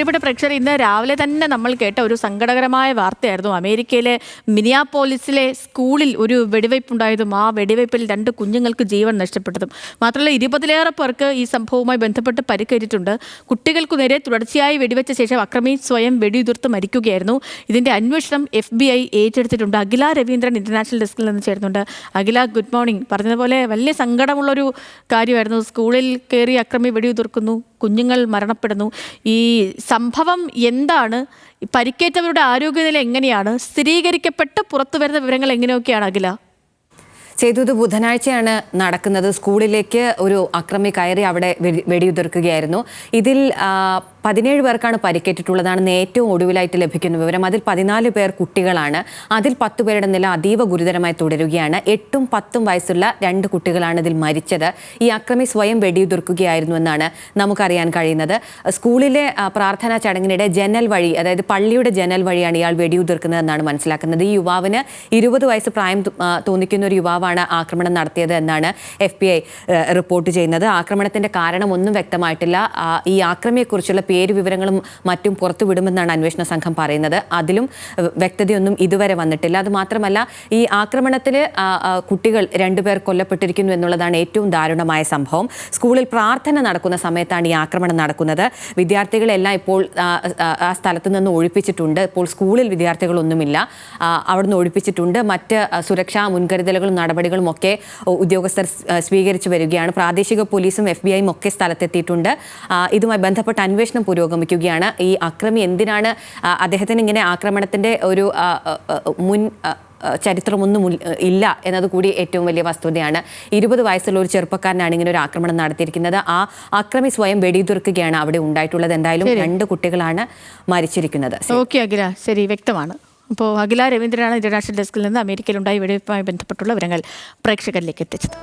പ്രിയപ്പെട്ട പ്രേക്ഷകർ, ഇന്ന് രാവിലെ തന്നെ നമ്മൾ കേട്ട ഒരു സങ്കടകരമായ വാർത്തയായിരുന്നു. അമേരിക്കയിലെ മിനിയാപോളിസിലെ സ്കൂളിൽ ഒരു വെടിവയ്പുണ്ടായതും ആ വെടിവയ്പിൽ 2 കുഞ്ഞുങ്ങൾക്ക് ജീവൻ നഷ്ടപ്പെട്ടതും മാത്രമല്ല 20-ലേറെ പേർക്ക് ഈ സംഭവവുമായി ബന്ധപ്പെട്ട് പരിക്കേറ്റിട്ടുണ്ട്. കുട്ടികൾക്കു നേരെ തുടർച്ചയായി വെടിവെച്ച ശേഷം അക്രമി സ്വയം വെടിയുതിർത്ത് മരിക്കുകയായിരുന്നു. ഇതിന്റെ അന്വേഷണം FBI ഏറ്റെടുത്തിട്ടുണ്ട്. അഖില രവീന്ദ്രൻ ഇന്റർനാഷണൽ ഡെസ്കിൽ നിന്ന് ചേരുന്നുണ്ട്. അഖില, ഗുഡ് മോർണിംഗ്. പറഞ്ഞതുപോലെ വലിയ സങ്കടമുള്ളൊരു കാര്യമായിരുന്നു. സ്കൂളിൽ കയറി അക്രമി വെടിയുതിർക്കുന്നു, കുഞ്ഞുങ്ങൾ മരണപ്പെടുന്നു. ഈ സംഭവം എന്താണ്? പരിക്കേറ്റവരുടെ ആരോഗ്യനില എങ്ങനെയാണ്? സ്ഥിരീകരിക്കപ്പെട്ട് പുറത്തു വരുന്ന വിവരങ്ങൾ എങ്ങനെയൊക്കെയാണ് അഖില? ചെയ്തത് ബുധനാഴ്ചയാണ് നടക്കുന്നത്. സ്കൂളിലേക്ക് ഒരു അക്രമി കയറി അവിടെ വെടിയുതിർക്കുകയായിരുന്നു. ഇതിൽ 17 പേർക്കാണ് പരിക്കേറ്റിട്ടുള്ളതാണെന്ന് ഏറ്റവും ഒടുവിലായിട്ട് ലഭിക്കുന്ന വിവരം. അതിൽ 14 പേർ കുട്ടികളാണ്. അതിൽ 10 പേരുടെ നില അതീവ ഗുരുതരമായി തുടരുകയാണ്. 8ഉം 10ഉം വയസ്സുള്ള 2 കുട്ടികളാണ് ഇതിൽ മരിച്ചത്. ഈ അക്രമി സ്വയം വെടിയുതിർക്കുകയായിരുന്നു എന്നാണ് നമുക്കറിയാൻ കഴിയുന്നത്. സ്കൂളിലെ പ്രാർത്ഥനാ ചടങ്ങിനിടെ ജനൽ വഴി, അതായത് പള്ളിയുടെ ജനൽ വഴിയാണ് ഇയാൾ വെടിയുതിർക്കുന്നതെന്നാണ് മനസ്സിലാക്കുന്നത്. ഈ യുവാവിന് 20 വയസ്സ് പ്രായം തോന്നിക്കുന്ന ഒരു യുവാവാണ് ആക്രമണം നടത്തിയത് എന്നാണ് FBI റിപ്പോർട്ട് ചെയ്യുന്നത്. ആക്രമണത്തിന്റെ കാരണം ഒന്നും വ്യക്തമായിട്ടില്ല. ഈ ആക്രമിയെക്കുറിച്ചുള്ള പേര് വിവരങ്ങളും മറ്റും പുറത്തുവിടുമെന്നാണ് അന്വേഷണ സംഘം പറയുന്നത്. അതിലും വ്യക്തതയൊന്നും ഇതുവരെ വന്നിട്ടില്ല. അതുമാത്രമല്ല, ഈ ആക്രമണത്തിൽ കുട്ടികൾ 2 പേർ കൊല്ലപ്പെട്ടിരിക്കുന്നു എന്നുള്ളതാണ് ഏറ്റവും ദാരുണമായ സംഭവം. സ്കൂളിൽ പ്രാർത്ഥന നടക്കുന്ന സമയത്താണ് ഈ ആക്രമണം നടക്കുന്നത്. വിദ്യാർത്ഥികളെല്ലാം ഇപ്പോൾ ആ സ്ഥലത്ത് നിന്ന് ഒഴിപ്പിച്ചിട്ടുണ്ട്. ഇപ്പോൾ സ്കൂളിൽ വിദ്യാർത്ഥികളൊന്നുമില്ല, അവിടുന്ന് ഒഴിപ്പിച്ചിട്ടുണ്ട്. മറ്റ് സുരക്ഷാ മുൻകരുതലുകളും നടപടികളും ഒക്കെ ഉദ്യോഗസ്ഥർ സ്വീകരിച്ചു വരികയാണ്. പ്രാദേശിക പോലീസും FBI ഒക്കെ സ്ഥലത്തെത്തിയിട്ടുണ്ട്. ഇതുമായി ബന്ധപ്പെട്ട അന്വേഷണം പുരോഗമിക്കുകയാണ്. ഈ അക്രമി എന്തിനാണ് അദ്ദേഹത്തിന് ഇങ്ങനെ ആക്രമണത്തിന്റെ ഒരു മുൻ ചരിത്രമൊന്നും ഇല്ല എന്നതുകൂടി ഏറ്റവും വലിയ വസ്തുതയാണ്. 20 വയസ്സുള്ള ഒരു ചെറുപ്പക്കാരനാണ് ഇങ്ങനെ ഒരു ആക്രമണം നടത്തിയിരിക്കുന്നത്. ആ അക്രമി സ്വയം വെടിയുതിർക്കുകയാണ് അവിടെ ഉണ്ടായിട്ടുള്ളത്. എന്തായാലും 2 കുട്ടികളാണ് മരിച്ചിരിക്കുന്നത്. ഓക്കെ അഖില, ശരി, വ്യക്തമാണ്. അപ്പോൾ അഖില രവീന്ദ്രനാണ് ഇന്റർനാഷണൽ ഡെസ്കിൽ നിന്ന് അമേരിക്കയിലുണ്ടായ വെടിവയ്പുമായി ബന്ധപ്പെട്ടുള്ള വിവരങ്ങൾ പ്രേക്ഷകരിലേക്ക് എത്തിച്ചത്.